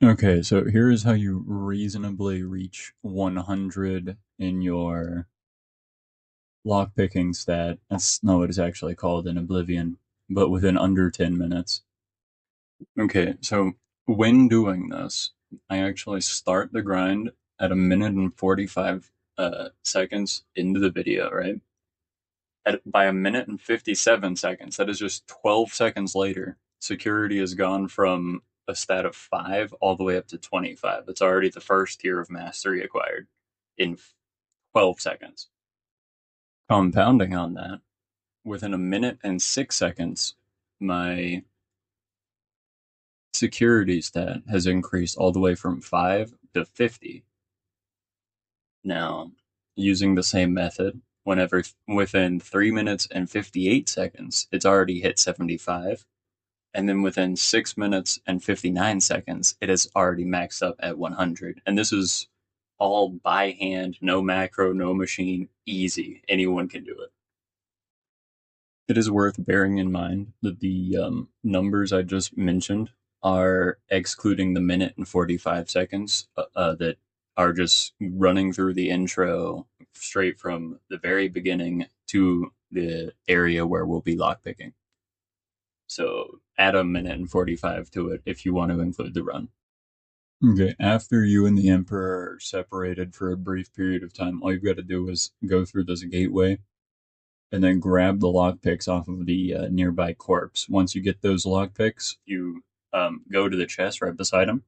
Okay, so here is how you reasonably reach 100 in your lockpicking stat. That's not what it's actually called in Oblivion, but within under 10 minutes. Okay, so when doing this, I actually start the grind at a minute and 45 seconds into the video, right? By a minute and 57 seconds, that is just 12 seconds later, security has gone from a stat of 5 all the way up to 25. It's already the first tier of mastery acquired in 12 seconds. Compounding on that, within a minute and 6 seconds, my security stat has increased all the way from 5 to 50. Now, using the same method, whenever within 3 minutes and 58 seconds, it's already hit 75. And then within 6 minutes and 59 seconds, it has already maxed up at 100. And this is all by hand, no macro, no machine, easy. Anyone can do it. It is worth bearing in mind that the numbers I just mentioned are excluding the minute and 45 seconds that are just running through the intro straight from the very beginning to the area where we'll be lockpicking. So add a minute and 45 to it if you want to include the run. Okay, after you and the Emperor are separated for a brief period of time, all you've got to do is go through this gateway and then grab the lockpicks off of the nearby corpse. Once you get those lockpicks, you go to the chest right beside him.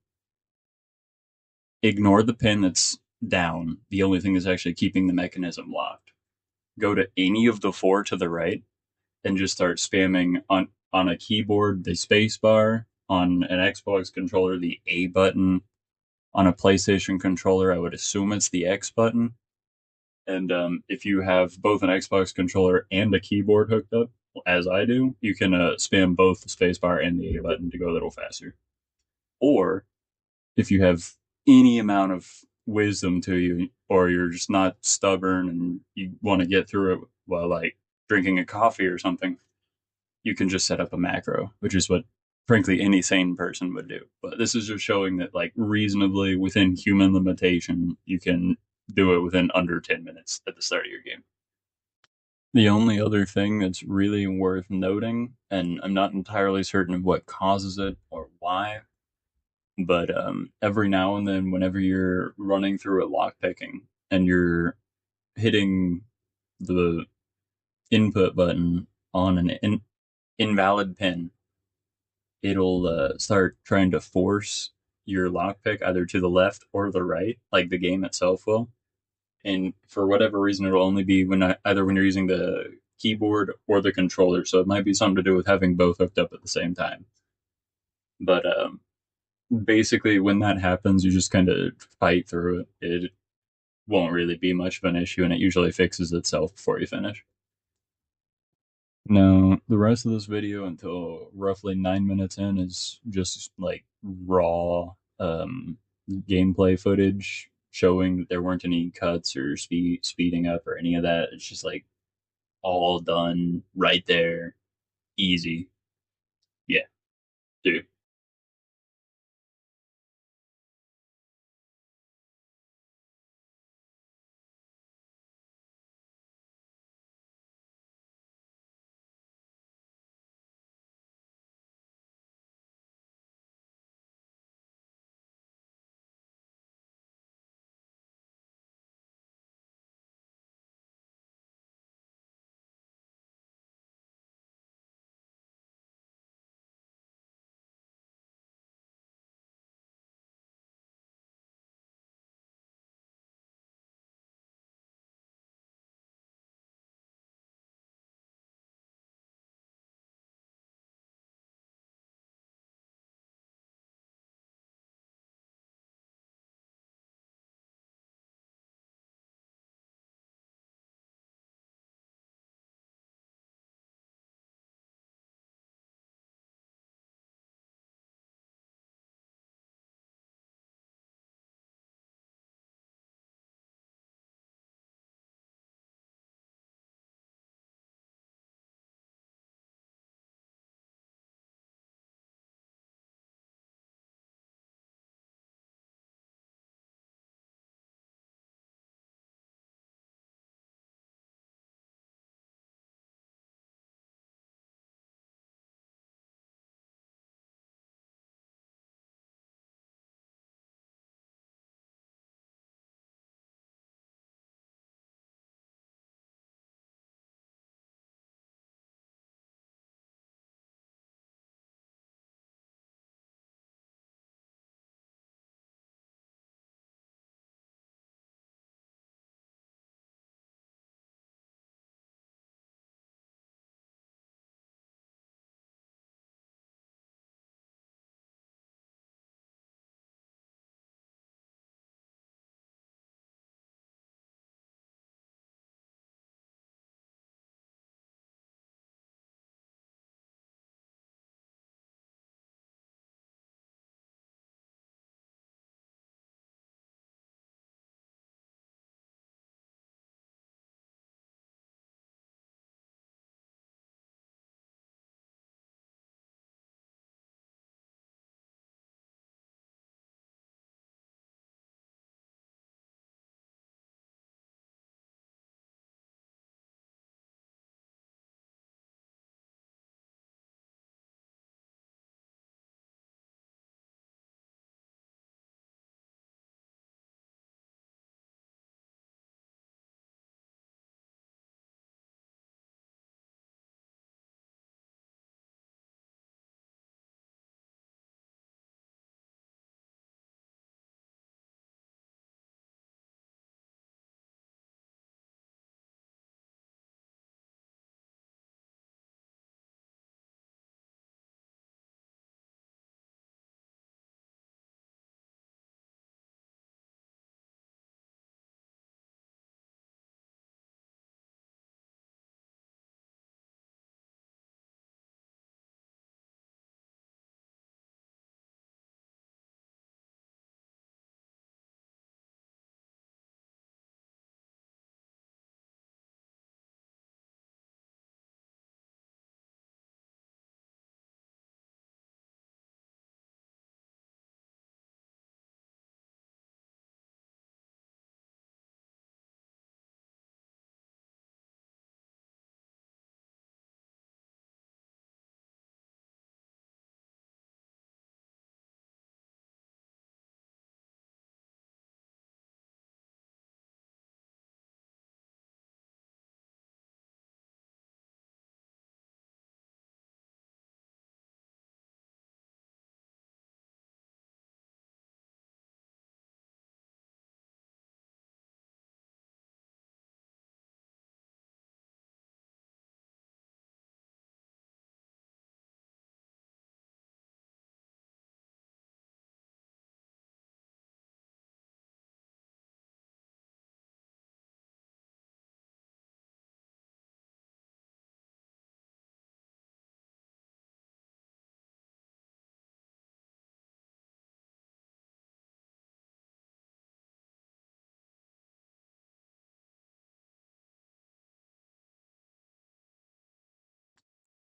Ignore the pin that's down. The only thing that's actually keeping the mechanism locked. Go to any of the four to the right and just start spamming on a keyboard the space bar, on an Xbox controller the A button, on a PlayStation controller I would assume it's the X button. And if you have both an Xbox controller and a keyboard hooked up, as I do, you can spam both the spacebar and the A button to go a little faster. Or if you have any amount of wisdom to you, or you're just not stubborn and you want to get through it while like drinking a coffee or something, you can just set up a macro, which is what frankly any sane person would do. But this is just showing that like reasonably within human limitation, you can do it within under 10 minutes at the start of your game. The only other thing that's really worth noting, and I'm not entirely certain of what causes it or why, but every now and then, whenever you're running through a lockpicking and you're hitting the input button on an invalid pin, it'll start trying to force your lockpick either to the left or the right, like the game itself will. And for whatever reason, it'll only be either when you're using the keyboard or the controller. So it might be something to do with having both hooked up at the same time. But basically, when that happens, you just kind of fight through it. It won't really be much of an issue, and it usually fixes itself before you finish. No, the rest of this video until roughly 9 minutes in is just like raw gameplay footage showing that there weren't any cuts or speeding up or any of that. It's just like all done right there, easy. Yeah, dude.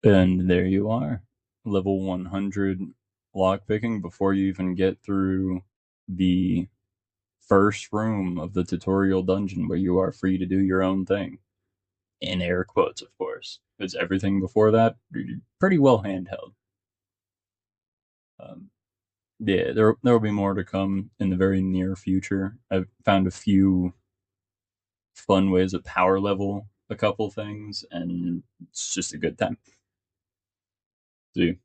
And there you are, level 100 lockpicking before you even get through the first room of the tutorial dungeon where you are free to do your own thing. In air quotes, of course. Because everything before that, pretty well handheld. Um, yeah, there will be more to come in the very near future. I've found a few fun ways of power level a couple things, and it's just a good time. See